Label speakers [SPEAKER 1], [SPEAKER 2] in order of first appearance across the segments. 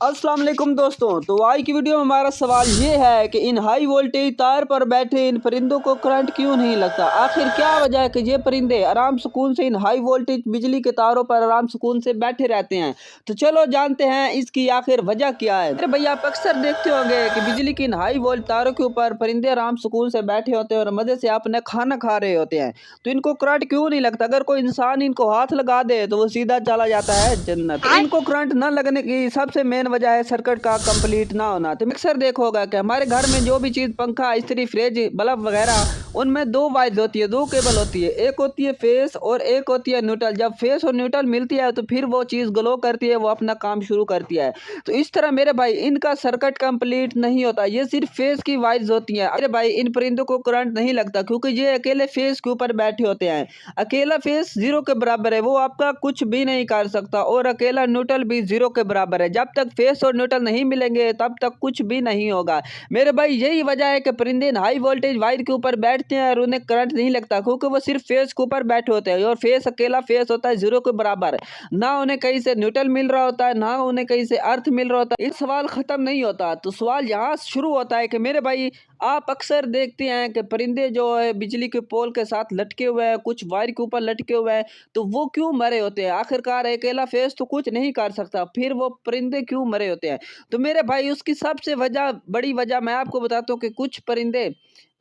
[SPEAKER 1] अस्सलाम वालेकुम दोस्तों। तो आज की वीडियो में हमारा सवाल ये है कि इन हाई वोल्टेज तार पर बैठे इन परिंदों को करंट क्यों नहीं लगता। आखिर क्या वजह है कि ये परिंदे आराम सुकून से इन हाई वोल्टेज बिजली के तारों पर आराम सुकून से बैठे रहते हैं। तो चलो जानते हैं इसकी आखिर वजह क्या है। अरे भैया, आप अक्सर देखते होंगे कि बिजली की इन हाई वोल्ट तारों के ऊपर परिंदे आराम सुकून से बैठे होते हैं और मजे से अपने खाना खा रहे होते हैं। तो इनको करंट क्यों नहीं लगता। अगर कोई इंसान इनको हाथ लगा दे तो वो सीधा चला जाता है जन्नत। इनको करंट न लगने की सबसे मेन वजह है सर्किट का कंप्लीट ना होना। तो मिक्सर देखो होगा कि हमारे घर में जो भी चीज़ पंखा, इस्त्री, फ्रिज, बल्ब वगैरह, उनमें दो वाइज होती है, दो केबल होती है। एक होती है फेस और एक होती है न्यूट्रल। जब फेस और न्यूट्रल मिलती है तो फिर वो चीज़ ग्लो करती है, वो अपना काम शुरू करती है। तो इस तरह मेरे भाई इनका सर्किट कंप्लीट नहीं होता, ये सिर्फ फेस की वाइज होती है। अरे भाई, इन परिंदों को करंट नहीं लगता क्योंकि ये अकेले फेस के ऊपर बैठे होते हैं। अकेला फेस जीरो के बराबर है, वो आपका कुछ भी नहीं कर सकता, और अकेला न्यूट्रल भी जीरो के बराबर है। जब तक फेस और न्यूट्रल नहीं मिलेंगे तब तक कुछ भी नहीं होगा मेरे भाई। यही वजह है कि परिंदे हाई वोल्टेज वायर के ऊपर बैठते हैं और उन्हें करंट नहीं लगता, क्योंकि वो सिर्फ फेस के ऊपर बैठे होते हैं और फेस अकेला फेस होता है जीरो के बराबर। ना उन्हें कहीं से न्यूट्रल मिल रहा होता है, ना उन्हें कहीं से अर्थ मिल रहा होता है। इस सवाल खत्म नहीं होता। तो सवाल यहाँ शुरू होता है कि मेरे भाई, आप अक्सर देखते हैं कि परिंदे जो है बिजली के पोल के साथ लटके हुए हैं, कुछ वायर के ऊपर लटके हुए हैं, तो वो क्यों मरे होते हैं। आखिरकार अकेला फेस तो कुछ नहीं कर सकता, फिर वो परिंदे क्यों मरे होते हैं। तो मेरे भाई, उसकी सबसे बड़ी वजह मैं आपको बताता हूँ कि कुछ परिंदे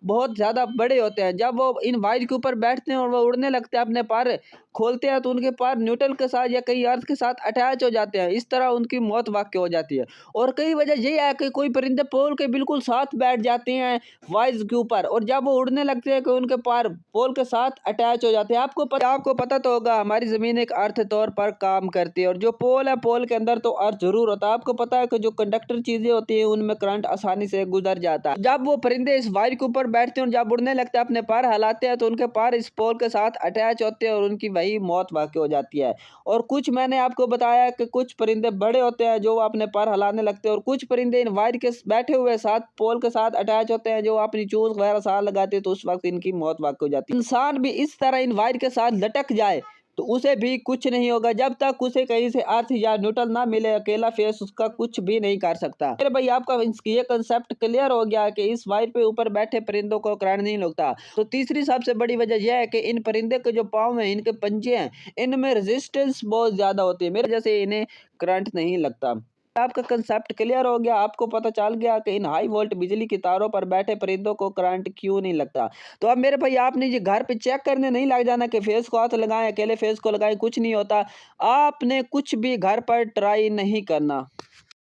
[SPEAKER 1] बहुत ज़्यादा बड़े होते हैं। जब वो इन वायर के ऊपर बैठते हैं और वो उड़ने लगते हैं, अपने पर खोलते हैं, तो उनके पर न्यूट्रल के साथ या कहीं अर्थ के साथ अटैच हो जाते हैं। इस तरह उनकी मौत वाक़ई हो जाती है। और कई वजह ये है कि कोई परिंदे पोल के बिल्कुल साथ बैठ जाते हैं वायर्स के ऊपर, और जब वो उड़ने लगते हैं कि उनके पर पोल के साथ अटैच हो जाते हैं। आपको पता तो होगा, हमारी ज़मीन एक अर्थ तौर पर काम करती है, और जो पोल है, पोल के अंदर तो अर्थ ज़रूर होता है। आपको पता है कि जो कंडक्टर चीज़ें होती हैं उनमें करंट आसानी से गुजर जाता है। जब वो परिंदे इस वायर के ऊपर बैठते हैं और जब उड़ने लगते हैं, अपने पैर हिलाते हैं, तो उनके पैर इस पोल के साथ अटैच होते हैं और उनकी वही मौत वाक़ई हो जाती है। और कुछ मैंने आपको बताया कि कुछ परिंदे बड़े होते हैं जो अपने पैर हिलाने लगते हैं, और कुछ परिंदे इन वायर के बैठे हुए साथ पोल के साथ अटैच होते हैं, जो अपनी चोंच वगैरह साथ लगाते हैं, तो उस वक्त इनकी मौत वाक़ई हो जाती है। इंसान भी इस तरह इन वायर के साथ लटक जाए तो उसे भी कुछ नहीं होगा, जब तक उसे कहीं से अर्थ या न्यूट्रल ना मिले। अकेला फेस उसका कुछ भी नहीं कर सकता। अरे भाई, आपका ये कंसेप्ट क्लियर हो गया कि इस वायर पे ऊपर बैठे परिंदों को करंट नहीं लगता। तो तीसरी सबसे बड़ी वजह यह है कि इन परिंदे के जो पाँव हैं, इनके पंजे हैं, इनमें रेजिस्टेंस बहुत ज्यादा होती है, मेरे जैसे इन्हें करंट नहीं लगता। आपका कंसेप्ट क्लियर हो गया, आपको पता चल गया कि इन हाई वोल्ट बिजली की तारों पर बैठे परिंदों को करंट क्यों नहीं लगता। तो अब मेरे भाई, आपने ये घर पे चेक करने नहीं लग जाना कि फेस को हाथ लगाएं, अकेले फेस को लगाएं, कुछ नहीं होता। आपने कुछ भी घर पर ट्राई नहीं करना।